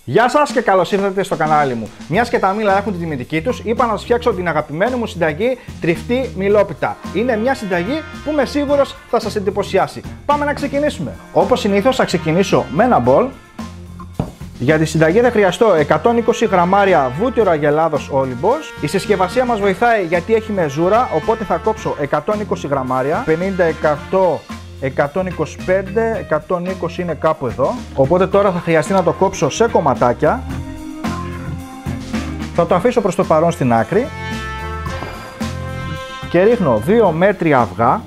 Γεια σας και καλώς ήρθατε στο κανάλι μου. Μιας και τα μήλα έχουν τη τιμητική τους, είπα να σας φτιάξω την αγαπημένη μου συνταγή τριφτή μιλόπιτα. Είναι μια συνταγή που είμαι σίγουρος θα σας εντυπωσιάσει. Πάμε να ξεκινήσουμε. Όπως συνήθως θα ξεκινήσω με ένα μπολ. Για τη συνταγή θα χρειαστώ 120 γραμμάρια βούτυρο αγελάδος όλυμπος. Η συσκευασία μας βοηθάει γιατί έχει μεζούρα, οπότε θα κόψω 120 γραμμάρια, 50, 100, 125, 120 είναι κάπου εδώ. Οπότε τώρα θα χρειαστεί να το κόψω σε κομματάκια. Θα το αφήσω προς το παρόν στην άκρη. Και ρίχνω 2 μέτρια αυγά,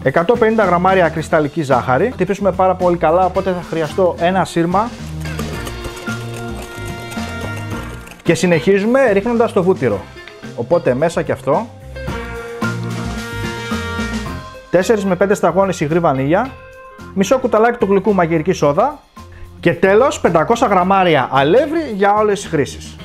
150 γραμμάρια κρυσταλλική ζάχαρη. Χτυπήσουμε πάρα πολύ καλά, οπότε θα χρειαστώ ένα σύρμα. Και συνεχίζουμε ρίχνοντας το βούτυρο. Οπότε μέσα και αυτό. 4 με 5 σταγόνες υγρή βανίλια, μισό κουταλάκι του γλυκού μαγειρική σόδα και τέλος 500 γραμμάρια αλεύρι για όλες τις χρήσεις.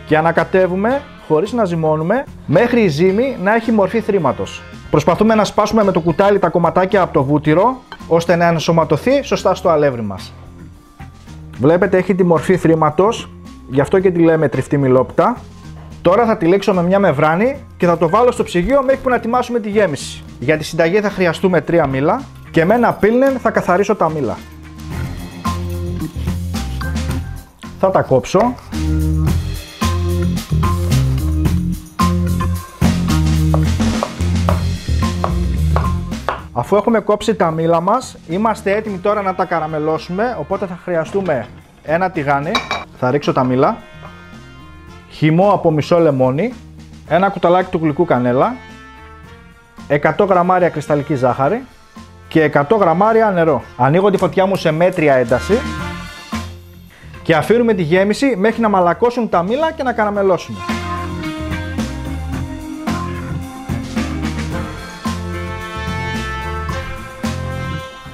Και ανακατεύουμε χωρίς να ζυμώνουμε μέχρι η ζύμη να έχει μορφή θρήματος. Προσπαθούμε να σπάσουμε με το κουτάλι τα κομματάκια από το βούτυρο ώστε να ενσωματωθεί σωστά στο αλεύρι μας. Βλέπετε έχει τη μορφή θρήματος, γι' αυτό και τη λέμε τριφτή μιλόπιτα. Τώρα θα τυλίξω με μια μεμβράνη και θα το βάλω στο ψυγείο μέχρι που να ετοιμάσουμε τη γέμιση. Για τη συνταγή θα χρειαστούμε 3 μήλα και με ένα πίλνεν θα καθαρίσω τα μήλα. Θα τα κόψω. Αφού έχουμε κόψει τα μήλα μας, είμαστε έτοιμοι τώρα να τα καραμελώσουμε, οπότε θα χρειαστούμε ένα τηγάνι, θα ρίξω τα μήλα, χυμό από μισό λεμόνι, ένα κουταλάκι του γλυκού κανέλα, 100 γραμμάρια κρυσταλλική ζάχαρη και 100 γραμμάρια νερό. Ανοίγω τη φωτιά μου σε μέτρια ένταση και αφήνουμε τη γέμιση μέχρι να μαλακώσουν τα μήλα και να καραμελώσουμε.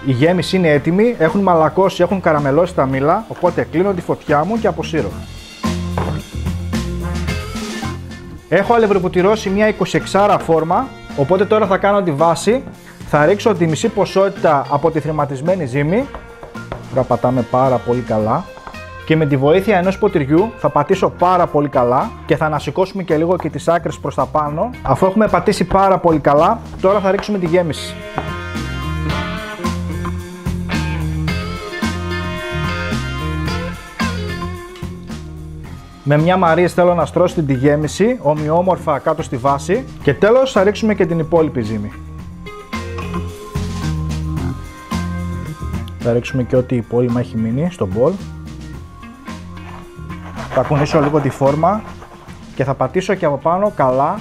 Η γέμιση είναι έτοιμη, έχουν μαλακώσει, έχουν καραμελώσει τα μήλα, οπότε κλείνω τη φωτιά μου και αποσύρω. Έχω αλευροποτηρώσει μια 26 φόρμα, οπότε τώρα θα κάνω τη βάση. Θα ρίξω τη μισή ποσότητα από τη θρηματισμένη ζύμη. Τώρα πατάμε πάρα πολύ καλά. Και με τη βοήθεια ενός ποτηριού θα πατήσω πάρα πολύ καλά και θα ανασηκώσουμε και λίγο και τις άκρες προς τα πάνω. Αφού έχουμε πατήσει πάρα πολύ καλά, τώρα θα ρίξουμε τη γέμιση. Με μια μαρίες θέλω να στρώσω τη γέμιση ομοιόμορφα κάτω στη βάση και τέλος θα ρίξουμε και την υπόλοιπη ζύμη. Θα ρίξουμε και ό,τι υπόλοιπα έχει μείνει στο μπολ. Θα κουνήσω λίγο τη φόρμα και θα πατήσω και από πάνω καλά.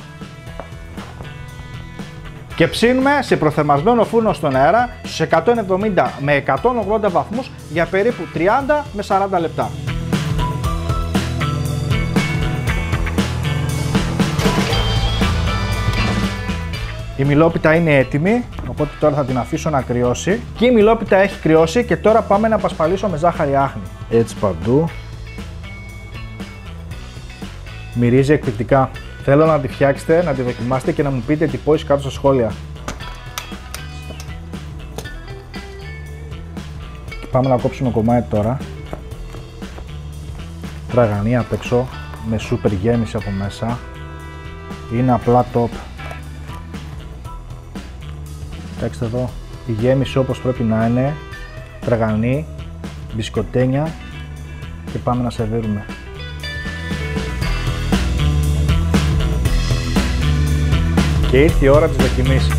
Και ψήνουμε σε προθερμασμένο φούρνο στον αέρα στους 170 με 180 βαθμούς για περίπου 30 με 40 λεπτά. Η μιλόπιτα είναι έτοιμη, οπότε τώρα θα την αφήσω να κρυώσει. Και η μιλόπιτα έχει κρυώσει και τώρα πάμε να πασπαλίσω με ζάχαρη άχνη. Έτσι παντού. Μυρίζει εκπληκτικά. Θέλω να τη φτιάξετε, να τη δοκιμάσετε και να μου πείτε εντυπώσεις κάτω στα σχόλια. Και πάμε να κόψουμε κομμάτι τώρα. Τραγανή απ' έξω, με σούπερ γέμιση από μέσα. Είναι απλά top. Κοιτάξτε εδώ, η γέμιση όπως πρέπει να είναι, τραγανή, μπισκοτένια και πάμε να σερβίρουμε. Και ήρθε η ώρα της δοκιμής.